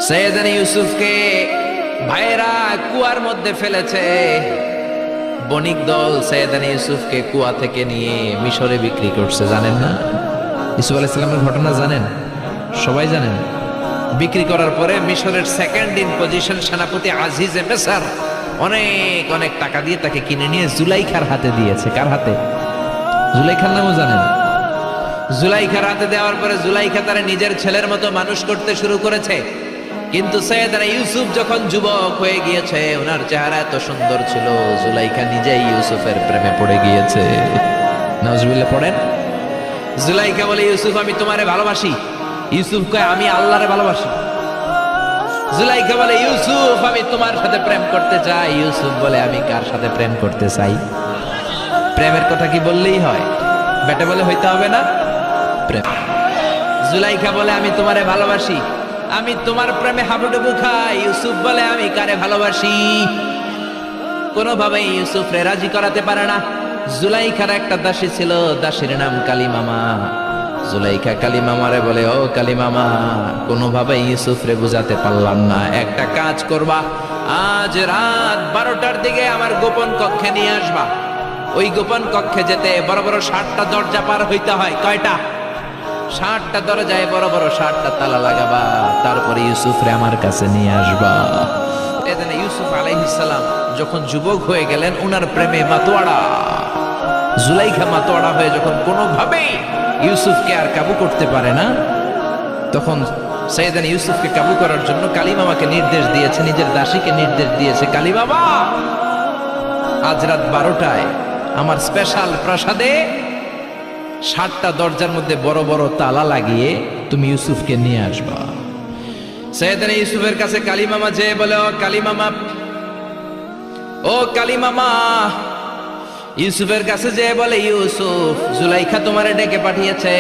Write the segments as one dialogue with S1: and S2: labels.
S1: সৈয়দনা ইউসুফকে ভাইয়েরা কুয়ার মধ্যে ফেলেছে। বণিক দল সৈয়দনা ইউসুফকে কুয়া থেকে নিয়ে মিশরে বিক্রি করছে। জানেন না ইউসুফ আলাইহিস সালামের ঘটনা? জানেন, সবাই জানেন। বিক্রি করার পরে মিশরের সেকেন্ড ইন পজিশন সেনাপতি আজিজে মিসর অনেক অনেক টাকা দিয়ে তাকে কিনে নিয়ে জুলাইখার হাতে দিয়েছে। কার হাতে? জুলাইখার নামও জানেন? জুলাইখার হাতে দেওয়ার পরে জুলাইখা তারা নিজের ছেলের মতো মানুষ করতে শুরু করেছে। কিন্তু সৈয়দনা ইউসুফ যখন যুবক হয়ে গিয়েছে, ওনার চেহারা এত সুন্দর ছিল, জুলাইখা নিজেই ইউসুফের প্রেমে পড়ে গিয়েছে। নাউজুবিল্লাহ পড়েন। জুলাইখা বলে, ইউসুফ আমি তোমারে ভালোবাসি। ইউসুফ কয়, আমি আল্লাহরে ভালোবাসি। জুলাইখা বলে, ইউসুফ আমি তোমার সাথে প্রেম করতে চাই। ইউসুফ বলে, আমি কার সাথে প্রেম করতে চাই? প্রেমের কথা কি বললেই হয়? বেটা বলে হইতে হবে না প্রেম। জুলাইখা বলে, আমি তোমারে ভালোবাসি, আমি তোমার প্রেমে হাবুডুবু খাই। ইউসুফ বলে, আমি কারে ভালোবাসি? কোনোভাবেই ইউসুফরে রাজি করাতে পারে না। জুলাইখার একটা দাসী ছিল, দাসীর নাম কালিমামা। জুলাইখা কালিমামারে বলে, ও কালিমামা, কোনোভাবেই ইউসুফরে বুঝাতে পারলাম না। একটা কাজ করবা, আজ রাত 12টার দিকে আমার গোপন কক্ষে নিয়ে আসবা। ওই গোপন কক্ষে যেতে বড় বড় 60টা দরজা পার হইতে হয়। কয়টা? 60টা দরজায় বড় বড় 60টা তালা লাগাবা। তারপরে ইউসুফরে আমার কাছে নিয়ে আসবা। এদিন ইউসুফ আলাইহিস সালাম যখন যুবক হয়ে গেলেন, উনার প্রেমে মাতোয়াড়া। জুলাইখা মাতোয়াড়া হয়ে যখন কোনোভাবেই ইউসুফকে আর কাবু করতে পারে না, তখন সৈয়দনা ইউসুফকে কাবু করার জন্য কালিমামাকে নির্দেশ দিয়েছে, নিজের দাসীকে নির্দেশ দিয়েছে, কালিমামা আজ রাত 12টায় আমার স্পেশাল প্রাসাদে 60টা দরজার মধ্যে বড় বড় তালা লাগিয়ে তুমি ইউসুফকে নিয়ে আসবা। সৈয়দনা ইউসুফের কাছে কালিমামা যেয়ে বলে, ও কালিমামা, ও কালিমামা। ইউসুফের কাছে যেয়ে বলে, ইউসুফ জুলাইখা তোমারে ডেকে পাঠিয়েছে।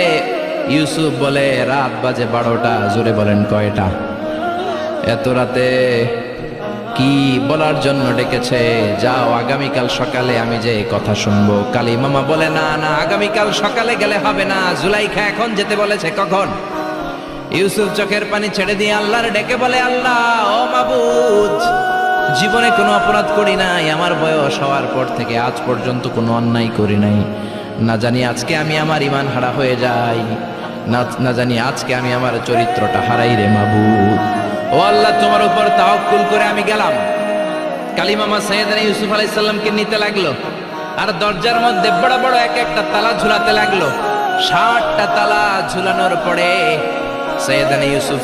S1: ইউসুফ বলে, রাত বাজে 12টা। জোরে বলেন, কয়টা? এত রাতে কি বলার জন্য ডেকেছে? যাও, আগামীকাল সকালে আমি যে কথা শুনবো। কালিমামা বলে, না না, আগামীকাল সকালে গেলে হবে না, জুলাইখা এখন যেতে বলেছে। কখন? ইউসুফ চোখের পানি ছেড়ে দিয়ে আল্লাহর ডেকে বলে, আল্লাহ, ও মাবুদ, জীবনে কোনো অপরাধ করি নাই, আমার বয়স হওয়ার পর থেকে আজ পর্যন্ত কোনো অন্যায় করি নাই। না জানি আজকে আমি আমার ঈমান হারা হয়ে যাই, না জানি আজকে আমি আমার চরিত্রটা হারাই রে মাবুদ। ও আল্লাহ, তোমার উপর তাওয়াক্কুল করে আমি গেলাম। কালিমামা সৈয়দনা ইউসুফ আলাইহিস সালামকে নিতে লাগলো, আর দরজার মধ্যে বড় বড় এক একটা তালা ঝুলাতে লাগলো। 60টা তালা ঝুলানোর পরে সৈয়দনা ইউসুফ